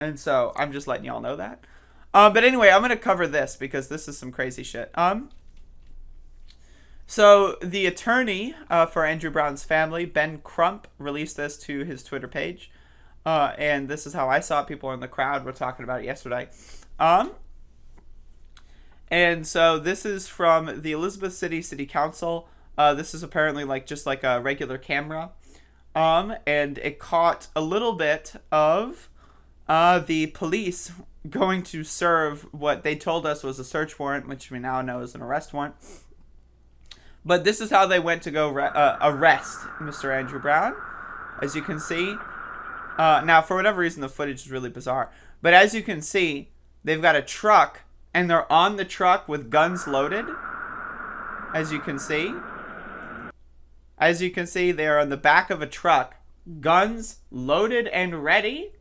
And so I'm just letting y'all know that. But anyway, I'm gonna cover this because this is some crazy shit. So the attorney for Andrew Brown's family, Ben Crump, released this to his Twitter page, and this is how I saw it. People in the crowd were talking about it yesterday. Um, and so this is from the Elizabeth City Council. This is apparently like just like a regular camera, and it caught a little bit of the police going to serve what they told us was a search warrant, which we now know is an arrest warrant. But this is how they went to go arrest Mr. Andrew Brown, as you can see. Now, for whatever reason, the footage is really bizarre. But as you can see, they've got a truck, and they're on the truck with guns loaded. As you can see. As you can see, they are on the back of a truck, guns loaded and ready.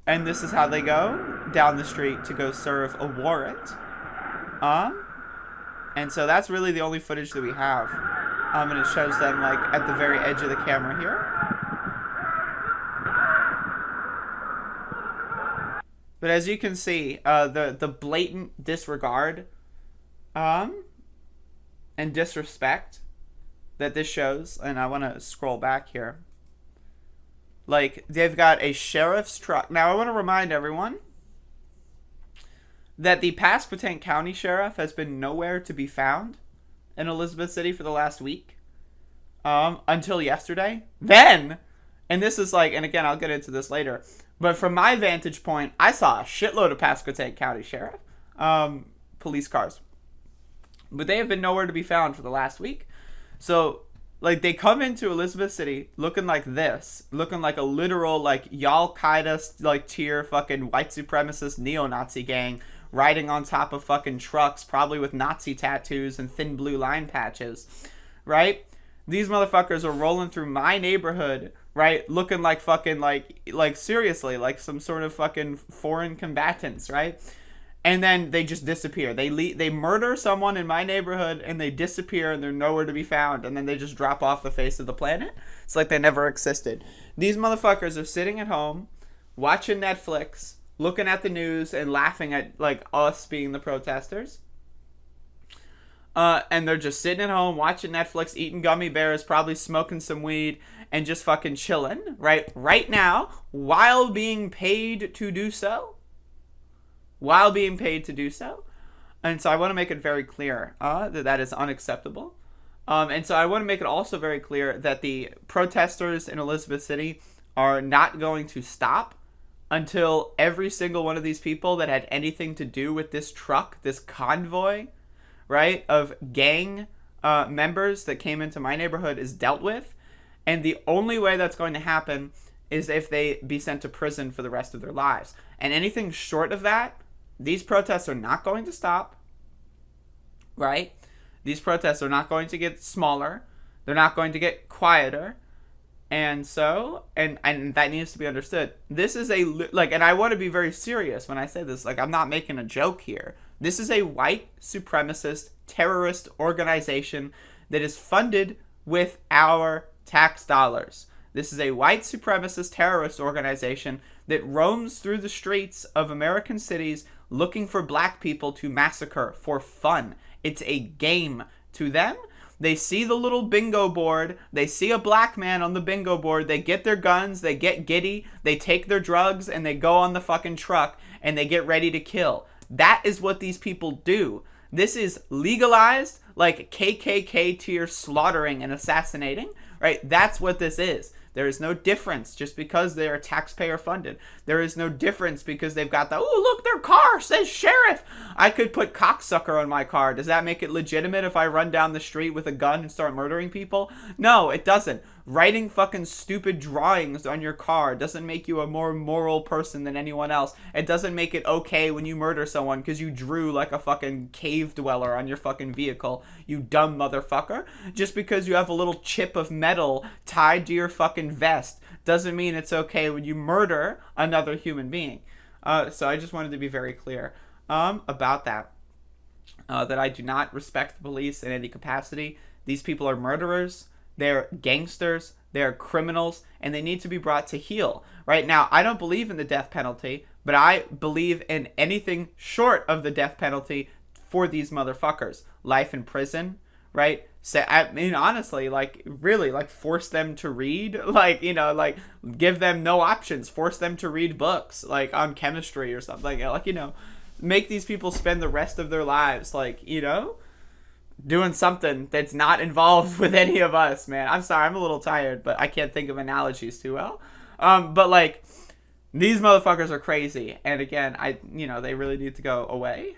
And this is how they go down the street to go serve a warrant. And so that's really the only footage that we have. And it shows them like at the very edge of the camera here. But as you can see, the blatant disregard, and disrespect that this shows, and I want to scroll back here. Like, they've got a sheriff's truck. Now, I want to remind everyone that the Pasquotank County Sheriff has been nowhere to be found in Elizabeth City for the last week. Until yesterday. Then, and this is like, and again, I'll get into this later, but from my vantage point, I saw a shitload of Pasquotank County Sheriff police cars. But they have been nowhere to be found for the last week. So, like, they come into Elizabeth City looking like this. Looking like a literal, like, Al-Qaeda, like, tier fucking white supremacist neo-Nazi gang riding on top of fucking trucks, probably with Nazi tattoos and thin blue line patches, right? These motherfuckers are rolling through my neighborhood, right? Looking like fucking, like seriously, like some sort of fucking foreign combatants, right? And then they just disappear. They murder someone in my neighborhood, and they disappear, and they're nowhere to be found. And then they just drop off the face of the planet. It's like they never existed. These motherfuckers are sitting at home, watching Netflix, looking at the news, and laughing at, like, us being the protesters. And they're just sitting at home, watching Netflix, eating gummy bears, probably smoking some weed, and just fucking chilling, right now, while being paid to do so. And so I want to make it very clear that is unacceptable. And so I want to make it also very clear that the protesters in Elizabeth City are not going to stop until every single one of these people that had anything to do with this truck, this convoy, right, of gang members that came into my neighborhood is dealt with. And the only way that's going to happen is if they be sent to prison for the rest of their lives. And anything short of that, these protests are not going to stop, right? These protests are not going to get smaller. They're not going to get quieter. And so, and that needs to be understood. This is and I want to be very serious when I say this. Like, I'm not making a joke here. This is a white supremacist terrorist organization that is funded with our tax dollars. This is a white supremacist terrorist organization that roams through the streets of American cities looking for black people to massacre for fun. It's a game to them. They see the little bingo board. They see a black man on the bingo board. They get their guns. They get giddy. They take their drugs and they go on the fucking truck and they get ready to kill. That is what these people do. This is legalized, like KKK tier slaughtering and assassinating, right? That's what this is. There is no difference just because they are taxpayer funded. There is no difference because they've got the, oh, look, their car says sheriff. I could put cocksucker on my car. Does that make it legitimate if I run down the street with a gun and start murdering people? No, it doesn't. Writing fucking stupid drawings on your car doesn't make you a more moral person than anyone else. It doesn't make it okay when you murder someone because you drew like a fucking cave dweller on your fucking vehicle, you dumb motherfucker. Just because you have a little chip of metal tied to your fucking vest doesn't mean it's okay when you murder another human being. So I just wanted to be very clear about that. That I do not respect the police in any capacity. These people are murderers. They're gangsters. They are criminals, and they need to be brought to heel. Right now, I don't believe in the death penalty, but I believe in anything short of the death penalty for these motherfuckers. Life in prison, right? Say, I mean, honestly, like, really, like, force them to read, like, like, give them no options, force them to read books, like, on chemistry or something, like, make these people spend the rest of their lives, like, doing something that's not involved with any of us, man. I'm sorry, I'm a little tired, but I can't think of analogies too well. But, like, these motherfuckers are crazy, and again, they really need to go away,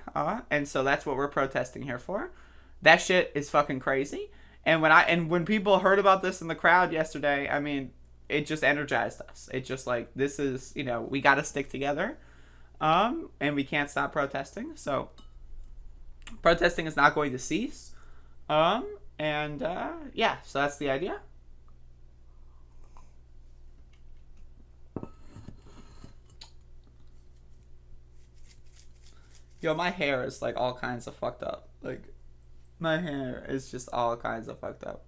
and so that's what we're protesting here for. That shit is fucking crazy. And when people heard about this in the crowd yesterday, I mean, it just energized us. It just like, this is, we got to stick together. And we can't stop protesting. So protesting is not going to cease. Yeah, so that's the idea. Yo, my hair is like all kinds of fucked up. Like, my hair is just all kinds of fucked up.